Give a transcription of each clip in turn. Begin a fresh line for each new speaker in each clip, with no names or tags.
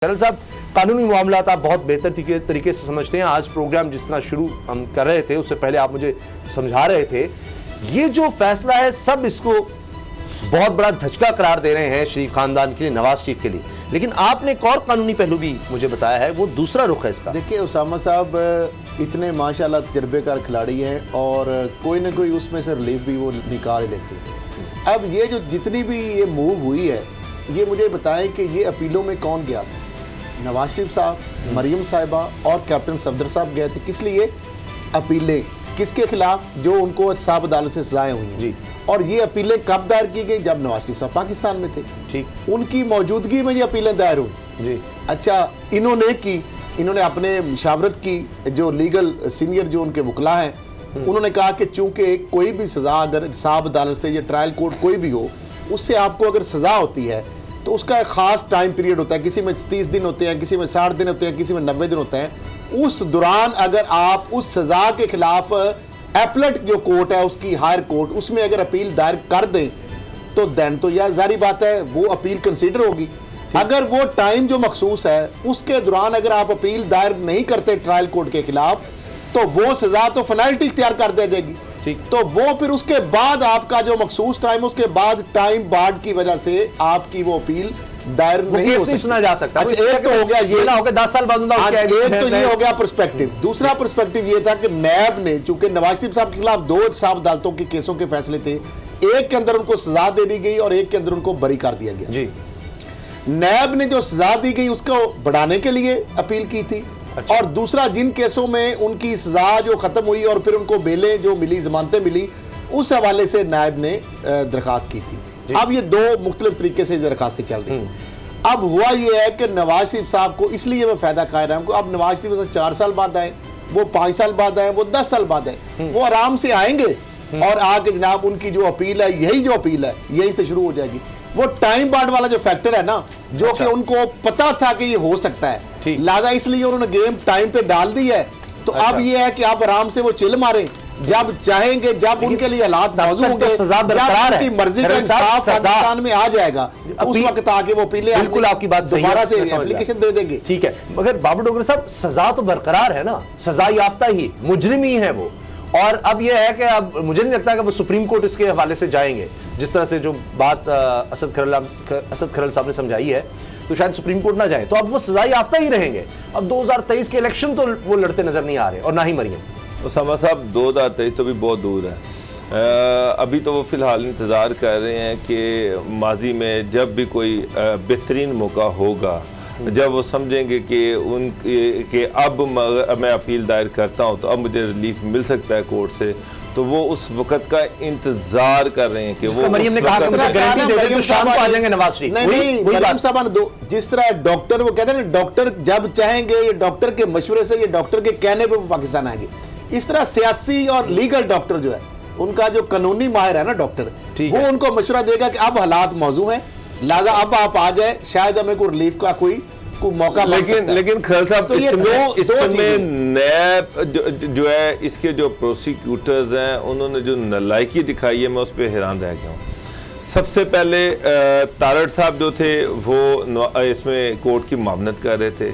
खरल साहब, कानूनी मामलात आप बहुत बेहतर तरीके से समझते हैं। आज प्रोग्राम जिस तरह शुरू हम कर रहे थे उससे पहले आप मुझे समझा रहे थे, ये जो फैसला है सब इसको बहुत बड़ा धचका करार दे रहे हैं शरीफ खानदान के लिए, नवाज शरीफ के लिए। लेकिन आपने एक और कानूनी पहलू भी मुझे बताया है, वो दूसरा रुख है इसका।
देखिए उसामा साहब इतने माशाल्लाह तजर्बेकार खिलाड़ी हैं और कोई ना कोई उसमें से रिलीफ भी वो निकाल लेते हैं। अब ये जो जितनी भी ये मूव हुई है, ये मुझे बताएं कि ये अपीलों में कौन गया था? नवाज शरीफ साहब, मरियम साहिबा और कैप्टन सफदर साहब गए थे। किस लिए अपीलें? किसके खिलाफ? जो उनको साहब अदालत से सजाएं हुई हैं। और ये अपीलें कब दायर की गई? जब नवाज शरीफ साहब पाकिस्तान में थे। ठीक, उनकी मौजूदगी में ये अपीलें दायर हुई जी। अच्छा, इन्होंने अपने मुशावरत की, जो लीगल सीनियर जो उनके वकला हैं, उन्होंने कहा कि चूंकि कोई भी सज़ा अगर साहब अदालत से या ट्रायल कोर्ट कोई भी हो, उससे आपको अगर सज़ा होती है तो उसका एक ख़ास टाइम पीरियड होता है। किसी में 30 दिन होते हैं, किसी में 60 दिन होते हैं, किसी में 90 दिन होते हैं। उस दौरान अगर आप उस सज़ा के खिलाफ एपलेट जो कोर्ट है, उसकी हायर कोर्ट, उसमें अगर अपील दायर कर दें तो दैन तो यह जारी बात है वो अपील कंसीडर होगी। अगर वो टाइम जो मखसूस है उसके दौरान अगर आप अपील दायर नहीं करते ट्रायल कोर्ट के खिलाफ, तो वो सज़ा तो फाइनलिटी इख्तियार कर दी जाएगी। तो वो फिर उसके बाद आपका जो मखसूस टाइम, उसके बाद टाइम बार्ड की वजह से आपकी वो अपील दायर नहीं हो सकती,
सुना जा सकता।
अच्छा, एक तो हो गया ये ना होगा
10 साल बाद,
एक तो ये हो गया पर्सपेक्टिव। दूसरा पर्सपेक्टिव ये था कि नैब ने, चूंकि नवाज शरीफ साहब के खिलाफ 2 साहब अदालतों के केसों के फैसले थे, एक के अंदर उनको सजा दे दी गई और एक के अंदर उनको बरी कर दिया गया जी। नैब ने जो सजा दी गई उसको बढ़ाने के लिए अपील की थी। अच्छा। और दूसरा, जिन केसों में उनकी सजा जो खत्म हुई और फिर उनको बेलें जो मिली, जमानतें मिली, उस हवाले से नायब ने दरखास्त की थी। अब ये 2 मुख्तलिफ तरीके से दरखास्तें चल रही हैं। अब हुआ ये है कि नवाज शरीफ साहब को, इसलिए मैं फायदा कह रहा हूँ, अब नवाज शरीफ 4 साल बाद आए, वो 5 साल बाद आए, वो 10 साल बाद आए, वो आराम से आएंगे और आके जनाब उनकी जो अपील है, यही जो अपील है यहीं से शुरू हो जाएगी। वो टाइम बार्ड वाला जो फैक्टर है ना, जो कि उनको पता था कि ये हो सकता है, लिहाजा इसलिए उन्होंने गेम टाइम पे डाल दी है। तो अब ये है कि आप आराम से वो चिल मारें, जब चाहेंगे, जब उनके लिए हालात मौजूद होंगे, जब उनकी मर्जी का इंसाफ पाकिस्तान में आ जाएगा, उस वक्त आके वो अपीलें, बिल्कुल आपकी बात दोबारा से एप्लीकेशन दे देंगे।
ठीक है, मगर बाबू डोगरा साहब, सजा तो बरकरार है ना, सजा याफ्ता ही मुजरिम ही है वो। और अब यह है कि अब मुझे नहीं लगता कि वो सुप्रीम कोर्ट इसके हवाले से जाएंगे। जिस तरह से जो बात असद खरल साहब ने समझाई है, तो शायद सुप्रीम कोर्ट ना जाए, तो अब वो सजा याफ्ता ही रहेंगे। अब 2023 के इलेक्शन तो वो लड़ते नजर नहीं आ रहे, और ना ही मरियम।
उसामा साहब, 2023 तो भी बहुत दूर है। अभी तो वो फिलहाल इंतज़ार कर रहे हैं कि माजी में जब भी कोई बेहतरीन मौका होगा, जब वो समझेंगे कि अब मैं अपील दायर करता हूँ तो अब मुझे रिलीफ मिल सकता है कोर्ट से, तो वो उस वक्त का इंतजार कर रहे हैं कि वो
मरियम ने कहा तो शाम को आ जाएंगे नवाज शरीफ।
नहीं, मरियम साहब जिस तरह डॉक्टर, वो कहते हैं ना, डॉक्टर जब चाहेंगे, ये डॉक्टर के मशवरे से, ये डॉक्टर के कहने पे पाकिस्तान आएंगे। इस तरह सियासी और लीगल डॉक्टर जो है, उनका जो कानूनी माहिर है ना डॉक्टर, वो उनको मशवरा देगा कि अब हालात मौजूद हैं, लिहाजा अब आप आ जाए, शायद हमें कोई रिलीफ का कोई मौका।
लेकिन खरल साहब, तो इस समय नैब जो है, इसके जो प्रोसिक्यूटर्स हैं, उन्होंने जो नालायकी दिखाई है, मैं उस पर हैरान रह गया हूँ। सबसे पहले तारड़ साहब जो थे वो इसमें कोर्ट की मामनत कर रहे थे।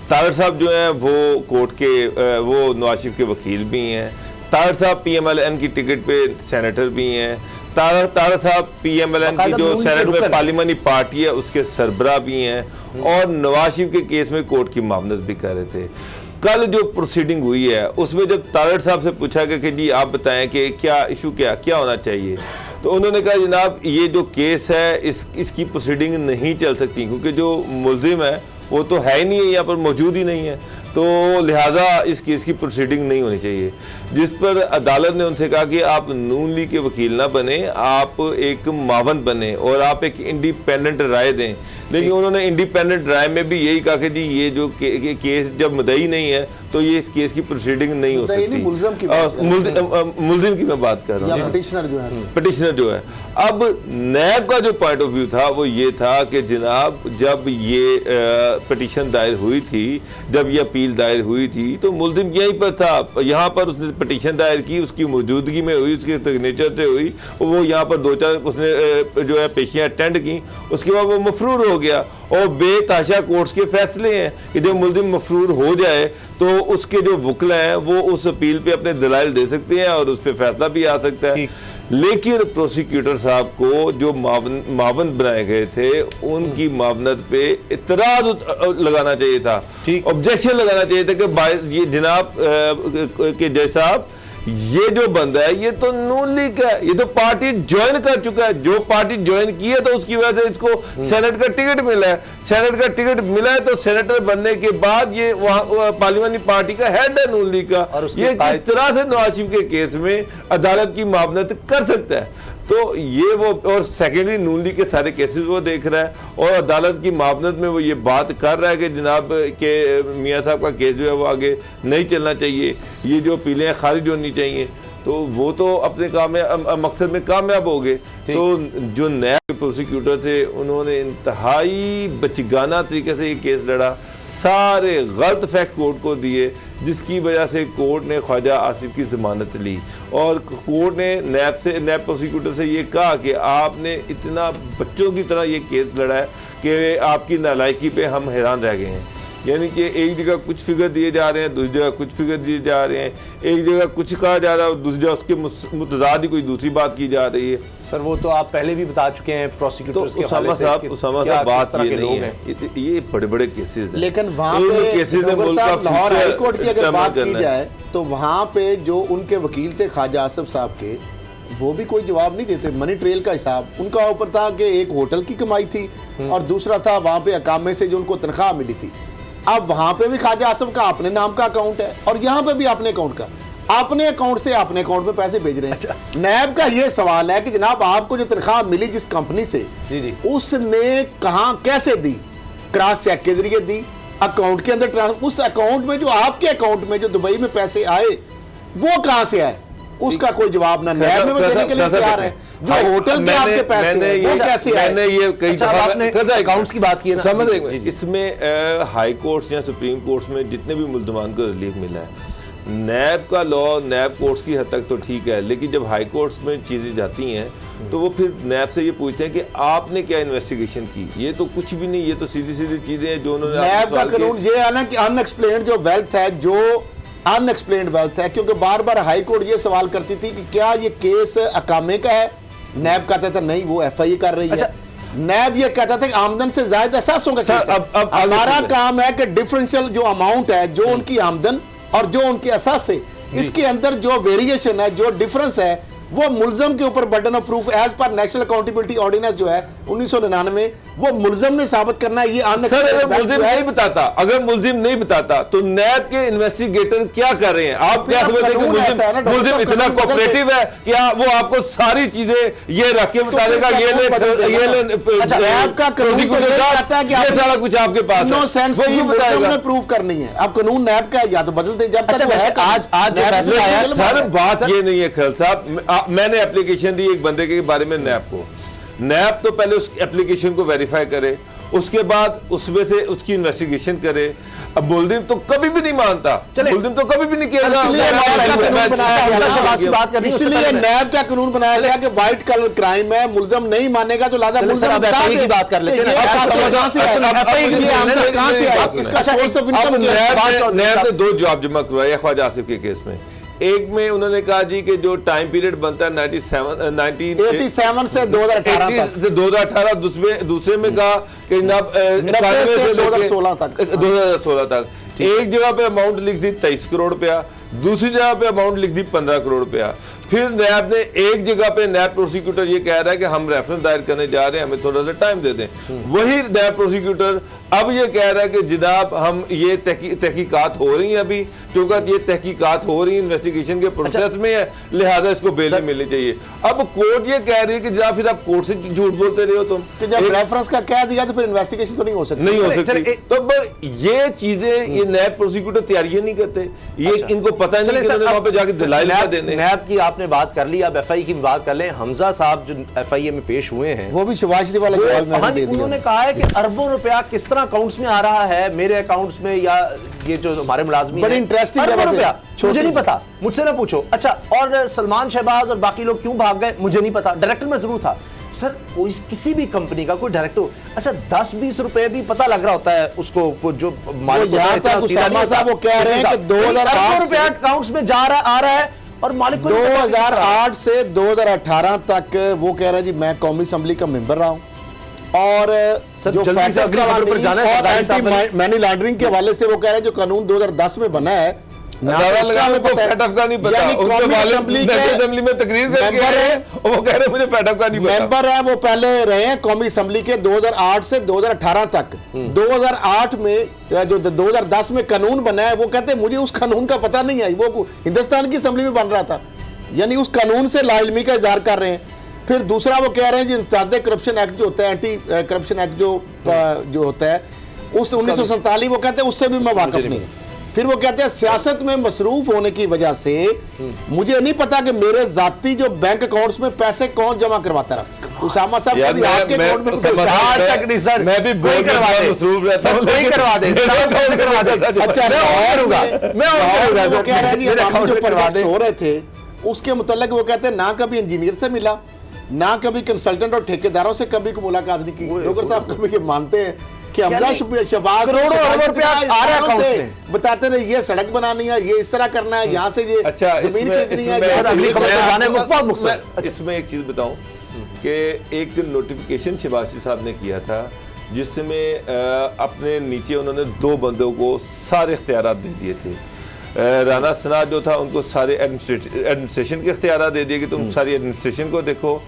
तारड़ साहब जो हैं वो कोर्ट के वो नवाज शरीफ के वकील भी हैं। तारड़ साहब PMLN की टिकट पे सेनेटर भी हैं। तारड़ साहब PMLN की जो सेनेट में पार्लिमानी पार्टी है उसके सरबरा भी हैं, और नवाज शरीफ के केस में कोर्ट की मामनत भी कर रहे थे। कल जो प्रोसीडिंग हुई है उसमें जब तारड़ साहब से पूछा गया कि जी आप बताएं कि क्या इशू क्या होना चाहिए, तो उन्होंने कहा जनाब ये जो केस है इसकी प्रोसीडिंग नहीं चल सकती, क्योंकि जो मुल्जिम है वो तो है ही नहीं है, यहाँ पर मौजूद ही नहीं है, तो लिहाजा इस केस की प्रोसीडिंग नहीं होनी चाहिए। जिस पर अदालत ने उनसे कहा कि आप नून लीग के वकील ना बने, आप एक मावन बने और आप एक इंडिपेंडेंट राय दें। लेकिन उन्होंने इंडिपेंडेंट राय में भी यही कहा कि जी ये जो केस जब मुद्दई नहीं है तो ये इस केस की प्रोसीडिंग नहीं हो सकती।
मुल्जिम
की मैं बात कर रहा हूँ, पिटिशनर जो है। अब नैब का जो पॉइंट ऑफ व्यू था वो ये था कि जनाब जब ये पिटिशन दायर हुई थी, जब ये अपील दायर हुई थी तो मुल्जिम यहीं पर था, यहाँ पर उसने पटिशन दायर की, उसकी मौजूदगी में हुई, उसके सिग्नेचर से हुई, वो यहाँ पर 2-4 उसने जो है पेशियाँ अटेंड की, उसके बाद वो मफरूर हो गया। और बेतहाशा कोर्ट्स के फैसले हैं कि जब मुल्जिम मफरूर हो जाए तो उसके जो वकला हैं वो उस अपील पे अपने दलाइल दे सकते हैं और उस पर फैसला भी आ सकता है। लेकिन प्रोसिक्यूटर साहब को जो मावन बनाए गए थे उनकी मावनत पे इतराज लगाना चाहिए था, ऑब्जेक्शन लगाना चाहिए था कि ये जनाब के जज साहब, ये जो बंदा है ये तो नून लीग का है, ये तो पार्टी ज्वाइन कर चुका है, जो पार्टी ज्वाइन की है तो उसकी वजह से इसको सेनेट का टिकट मिला है, सेनेट का टिकट मिला है तो सेनेटर बनने के बाद ये वहाँ पार्लियामानी पार्टी का हेड है नून लीग का। ये किस तरह से नवाज शरीफ के केस में अदालत की मामलत कर सकता है? तो ये वो, और सेकेंडरी नून लीग के सारे केसेस वो देख रहा है और अदालत की मामलत में वो ये बात कर रहा है कि जनाब के मियाँ साहब का केस जो है वो आगे नहीं चलना चाहिए, ये जो अपीलें खारिज होनी चाहिए। तो वो तो अपने काम में मकसद में कामयाब हो गए। तो जो नया प्रोसिक्यूटर थे उन्होंने इंतहाई बचगाना तरीके से ये केस लड़ा, सारे गलत फैक्ट कोर्ट को दिए, जिसकी वजह से कोर्ट ने ख्वाजा आसिफ की ज़मानत ली और कोर्ट ने नैब प्रोसिक्यूटर से ये कहा कि आपने इतना बच्चों की तरह ये केस लड़ा है कि आपकी नालायकी पे हम हैरान रह गए हैं। यानी कि एक जगह कुछ फिगर दिए जा रहे हैं, दूसरी जगह कुछ फिगर दिए जा रहे हैं, एक जगह कुछ कहा जा रहा है और दूसरी जगह उसके मुतजाद ही कोई दूसरी बात की जा रही है।
सर वो तो आप पहले भी बता चुके हैं प्रोसिक्यूटर्स के
उसामा साहब बात ये नहीं है, ये बड़े बड़े केसेस हैं।
लेकिन वहाँ पे लाहौर हाई कोर्ट की अगर बात की जाए तो वहाँ पे जो उनके वकील थे ख्वाजा आसिफ साहब के, वो भी कोई जवाब नहीं देते। मनी ट्रेल का हिसाब उनका ऊपर था कि एक होटल की कमाई थी और दूसरा था वहाँ पे अकामे से जो उनको तनख्वाह मिली थी। अब वहाँ पे भी ख्वाजा आसिफ का अपने नाम का अकाउंट है और यहाँ पे भी अपने अकाउंट का, अपने अकाउंट से अपने अकाउंट में पैसे भेज रहे हैं। नैब का ये सवाल है कि जनाब आपको जो तनख्वाह मिली जिस कंपनी से, उसने कहाँ कैसे दी? क्रॉस चेक के जरिए दी, अकाउंट के अंदर, उस अकाउंट में जो आपके अकाउंट में जो दुबई में पैसे आए वो कहाँ से आए? उसका कोई जवाब ना नैब में देने के लिए तैयार है। जो होटल के आपके पैसे हैं वो कैसे आए?
मैंने ये कई
दफा अकाउंट्स की बात की है ना,
समझ रहे हैं। इसमें हाई कोर्ट्स या सुप्रीम कोर्ट्स में जितने भी मुल्ज़मान को रिलीफ मिला है, नैब का लॉ नैब कोर्ट्स की हद तक तो ठीक है, लेकिन जब हाई कोर्ट्स में चीज़ें जाती हैं तो वो फिर नैब से ये पूछते हैं कि आपने क्या इन्वेस्टिगेशन की। ये तो कुछ भी नहीं, ये तो सीधी सीधी चीज़ें हैं जो उन्होंने
नैब का कानून ये है ना कि अनएक्सप्लेन्ड जो वेल्थ है, जो अनएक्सप्लेन्ड वेल्थ है, क्योंकि बार बार हाई कोर्ट ये सवाल करती थी कि क्या ये केस अकामे का है? नैब कहता था नहीं वो FIA कर रही है। नैब ये कहता था कि आमदन से ज्यादा एहसासों का केस है। अब हमारा काम है कि डिफरेंशियल जो अमाउंट है, जो उनकी आमदन और जो उनके असास है, इसके अंदर जो वेरिएशन है, जो डिफरेंस है, वो मुल्ज़म के ऊपर burden of proof as per national accountability ordinance जो है 1999, वो मुल्ज़म ने साबित करना है। ये
मुल्ज़िम नहीं बताता, अगर मुल्ज़िम नहीं बताता तो नैब के इन्वेस्टिगेटर क्या कर रहे हैं? आप क्या समझते हैं कि मुल्ज़िम इतना कोऑपरेटिव है कि वो आपको सारी चीजें ये रख के बता देगा, ये
नैब का कानून कहता है कि
ये सारा कुछ आपके पास
नो सेंस नहीं बताएगा, प्रूफ करनी है। अब कानून नैब का या तो बदल दे, जब तक
आज सर बात ये नहीं है खैर साहब, मैंने एप्लीकेशन दी एक बंदे के बारे में नैब को, नैब तो पहले उस एप्लीकेशन को वेरीफाई करे, उसके बाद उसमें से उसकी इन्वेस्टिगेशन करे। अब मुल्ज़िम तो कभी भी नहीं मानता, मुल्ज़िम तो कभी भी नहीं किया।
इसलिए नैब का कानून बनाया गया कि व्हाइट कलर क्राइम है, मुल्ज़िम नहीं मानेगा तो लादा मुल्ज़िम की बात कर लेते हैं।
नैब ने 2 जवाब जमा करवाया ख्वाजा आसिफ के केस में। एक में उन्होंने कहा जी कि जो टाइम पीरियड बनता है
1987 से
2018, दूसरे में कहा कि
2016
तक एक जगह पे अमाउंट लिख दी 23 करोड़ रुपया, दूसरी जगह पे अमाउंट लिख दी 15 करोड़ रुपया। फिर नैब ने एक जगह पे नैब प्रोसिक्यूटर ये कह रहा है कि हम रेफरेंस दायर करने जा रहे हैं, हमें थोड़ा सा टाइम दे दें। वही नैब प्रोसिक्यूटर अब ये कह रहा है कि जनाब हम ये तहकीकात हो रही हैं, अभी क्योंकि ये तहकीकात हो रही है, इन्वेस्टिगेशन के प्रोसेस में है, लिहाजा इसको बेल नहीं मिलनी चाहिए। अब कोर्ट ये कह रही है कि जनाब फिर आप कोर्ट से झूठ बोलते रहे हो तुम,
जब रेफरेंस का कह दिया तो फिर इन्वेस्टिगेशन तो नहीं हो सकती।
तो ये चीजें ये नैब प्रोसिक्यूटर तैयारियां नहीं करते, ये इनको पता नहीं कि वहां पे जाके दलाइल देने।
नैब की आपने बात कर ली, अब FIA की बात कर लें। हमजा साहब जो FIA में पेश हुए हैं,
वो भी शहबाज शरीफ वाला जवाब मैंने दे दिया।
उन्होंने कहा है कि अरबों रुपया किस तरह अकाउंट्स में आ रहा है, मेरे अकाउंट्स में या ये जो हमारे मुलाजमी
बड़ी
हैं,
interesting
अरबों
जगह से,
रुपया,
छोटी
मुझे नहीं
सी।
पता, मुझसे ना पूछो। अच्छा, और सलमान शहबाज और बाकी लोग क्यों भाग गए मुझे नहीं पता, डायरेक्टर में जरूर था। सर कोई किसी भी कंपनी का कोई डायरेक्टर, अच्छा 10-20 रुपए भी पता लग रहा होता है उसको, जो मालिक
यहाँ
होता है,
तक
इतना सीधा
उसामा
नहीं
साहब वो
होता।
कह रहे हैं कि 2008
अरबों
से-
रुपया अकाउंट्स में जा रहा आ रहा है और मालिक को नहीं पता किस तरह।
2008 से 2018 तक वो कह रहे हैं जी मैं कौमी असम्बली का मेंबर रहा हूँ, और
सर,
जो
जल्दी से अगली खबर पर जाना है,
और
सरदारी साहब
एंटी मनी लॉन्ड्रिंग के हवाले से वो कह रहे हैं जो कानून 2010 में बना है ना,
अदालत
उसका
लगा,
हमें
उनको
पता है।
फैटअप का नहीं पता।
यानी
उनके
कौमी
वालिद
असम्बली के
नेशनल असेंबली में तकरीर करके
मेंबर
आए
हैं,
हैं, और वो कह रहे हैं मुझे फैटअप का नहीं पता।
मेंबर है, वो पहले रहे हैं कौमी असम्बली के 2008 से 2018 तक। 2008 में जो 2010 में कानून बना है, वो कहते हैं मुझे उस कानून का पता नहीं है, वो हिंदुस्तान की असम्बली में बन रहा था, यानी उस कानून से लाइलमी का इजहार कर रहे हैं। फिर दूसरा वो कह रहे हैं जी इंतजाद करप्शन एक्ट जो होता है, एंटी करप्शन एक्ट जो होता है, उस 1947 वो कहते हैं उससे भी मैं वाकिफ नहीं हूं। फिर वो कहते हैं सियासत में मसरूफ होने की वजह से मुझे नहीं पता कि मेरे जाती जो बैंक अकाउंट्स में पैसे कौन जमा करवाता रहा। उसामा साहब
यार
कभी आपके अकाउंट में
समझ
आज
रहा
तक नहीं सर,
मैं भी
कोई
बोल
करवा दे,
मसरूफ रहता हूं,
कोई
लेकिन
करवा दे,
मेरे
साहब
अकाउंट
कोई करवा दे।
में
अच्छा,
मैं और करूंगा, मैं और करूंगा,
वो कह रहे हैं जी
मेरे
हम
अकाउंट
जो
में करवा
प्रोजेक्ट्स
दे।
हो रहे थे उसके मुतालिक वो कहते हैं ना कभी इंजीनियर से मिला, ना कभी कंसल्टेंट और ठेकेदारों से कभी कोई मुलाकात नहीं की। डॉक्टर साहब कभी ये मानते हैं कि हमजा शहबाज
करोड़ों अरबों रुपया आ रहा है अकाउंट
से
में।
बताते रहे ये सड़क बनानी है, ये इस तरह करना है, यहाँ से ये
अच्छा,
जमीन
इसमें-
खरीदनी है,
इसमें-
यहाँ से
अगली
ये
खबर
करना है।
बताने में बहुत नुकसान।
मैं इसमें एक चीज बताऊं कि एक नोटिफिकेशन शहबाज साहब ने किया था जिसमें अपने नीचे उन्होंने 2 बंदों को सारे इख्तियारात दे दिए थे। राना सना जो था उनको सारे एडमिनिस्ट्रेशन के इख्तियारात दे दिए कि तुम सारी एडमिनिस्ट्रेशन को देखो,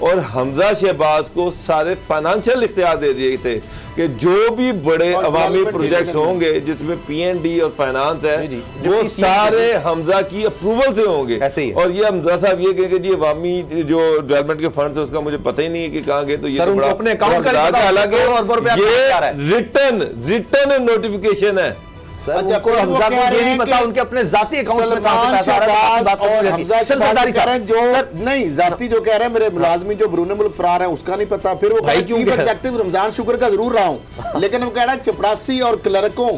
और हमजा शहबाज को सारे फाइनेंशियल इख्तियार दे दिए थे कि जो भी बड़े
और
अवामी
डेवलपमेंट
प्रोजेक्ट्स
डेवलपमेंट
होंगे जिसमें पीएनडी और फाइनेंस है
जी,
वो
डिप्टी सीएम
सारे हमजा की अप्रूवल से होंगे।
ऐसे ही है।
और ये हमजा साहब ये कहेंगे जी अवामी जो डेवलपमेंट के फंड है उसका मुझे पता ही नहीं है कि कहाँ गए, तो ये
सर,
तो
उनको
बड़ा
अपने account का नहीं
मजाक
पता,
है। हालांकि
करोड़ों अरबों रुपया खर्च आ रहा
ये रिटर्न नोटिफिकेशन है।
सर
अच्छा,
उनको
फिर वो
हमजा
कह
को
रहे
ये नहीं
हैं
पता
कि
उनके अपने जाती अकाउंट में कहां से
सलमान
पैसा आ रहा है,
शहबाज और हमजा
सर
शहबाज
सरदारी
कह रहे हैं
साहब
जो
सर,
नहीं जाती जो कह रहे हैं मेरे मुलाजमी जो ब्रूने मुल्क फरार है उसका नहीं पता। फिर वो
भाई
चीफ
क्यों कह रहे हैं?
एग्जेक्टिव रमजान शुक्र का जरूर रहा हूं, लेकिन वो कह रहा है चपड़ासी और क्लर्कों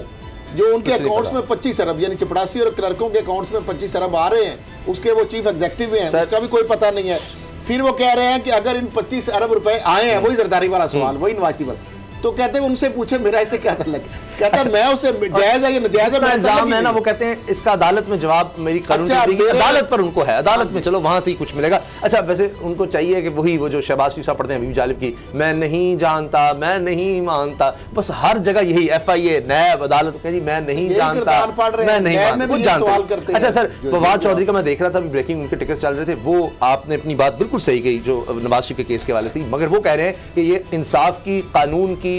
जो उनके
कुछ नहीं
अकाउंट्स
पता।
में 25 अरब यानी चपड़ासी और क्लर्कों के अकाउंट्स में 25 अरब आ रहे हैं, उसके वो चीफ एग्जेक्टिव हैं, उसका भी कोई पता नहीं है। फिर वो कह रहे हैं कि अगर इन 25 अरब रुपए आए हैं, वही जरदारी वाला सवाल, वही नवाज शरीफ वाला, तो कहते हैं उनसे पूछे मेरा इससे क्या ताल्लुक है, कहता है मैं उसे जायज है या नाजायज है,
इतना
मेरा
इल्जाम
ताल्लुक ही
है ना,
नहीं।
वो कहते हैं इसका अदालत में जवाब मेरी कानून
अच्छा,
की
मेरे-
अदालत पर उनको है, अदालत में चलो वहां से ही कुछ मिलेगा। अच्छा वैसे उनको चाहिए कि वही वो जो शहबाज शरीफ साहब पढ़ते हैं हबीब जालिब की, मैं नहीं जानता, मैं नहीं मानता, बस हर जगह यही FIA नैब अदालत जी मैं नहीं
यही
जानता,
किरदार पढ़ रहे
मैं
हैं,
नहीं
नैब
मानता,
में भी
कुछ
ये
जानते
सवाल
हैं।
करते हैं।
अच्छा सर
जो-
फवाद
जो-
चौधरी का मैं देख रहा था अभी ब्रेकिंग उनके टिकट्स चल रहे थे, वो आपने अपनी बात बिल्कुल सही कही जो नवाज शरीफ के केस के हवाले से, मगर वो कह रहे हैं कि ये इंसाफ की कानून की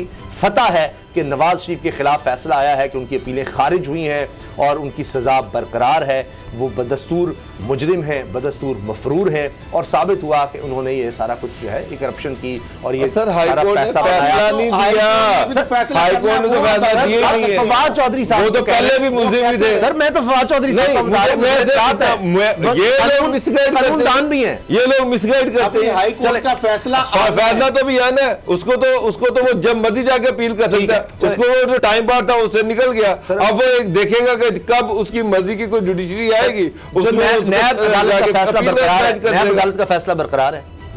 फतह है कि नवाज शरीफ के खिलाफ फैसला आया है कि उनकी अपीलें खारिज हुई हैं और उनकी सजा बरकरार है, वो बदस्तूर मुजरिम हैं, बदस्तूर मफरूर हैं, और साबित हुआ कि उन्होंने ये सारा कुछ जो है ये करप्शन की और ये
सर हाई
सारा
कोर्ट ने
पैसा
फैसला
बनाया।
नहीं
हाई
दिया,
कोर्ट ने भी फैसला
हाई
करना
कोर्ट ने तो
वो
फैसला
सर,
दिया ही नहीं है।
फवाद चौधरी साहब
वो तो
कह रहे
पहले
हैं-
भी मुल्जिम ही थे।
सर मैं तो फवाद चौधरी साहब
नहीं,
का बता रहा हूं,
मैं-
मेरे साथ है।
मैं- ये लोग
कानून-
मिसगाइड करते
कानूनदान भी हैं।
ये लोग मिसगाइड करते
अपनी
हैं।
हाई कोर्ट का फैसला
फैसला तो भी है ना, उसको तो वो जब मर्जी जाके अपील कर
ठीक
सकता
है।
है, उसको वो जो टाइम पार था उससे निकल गया। अब वो एक देखेगा कि कब उसकी मर्जी की कोई जुडिशरी आएगी,
जो
उसमें
नैब
उसको
अदालत का
जाके
फैसला
अपील
बरकरार है,
कर
नैब
देगा।
अदालत का फैसला बरकरार है।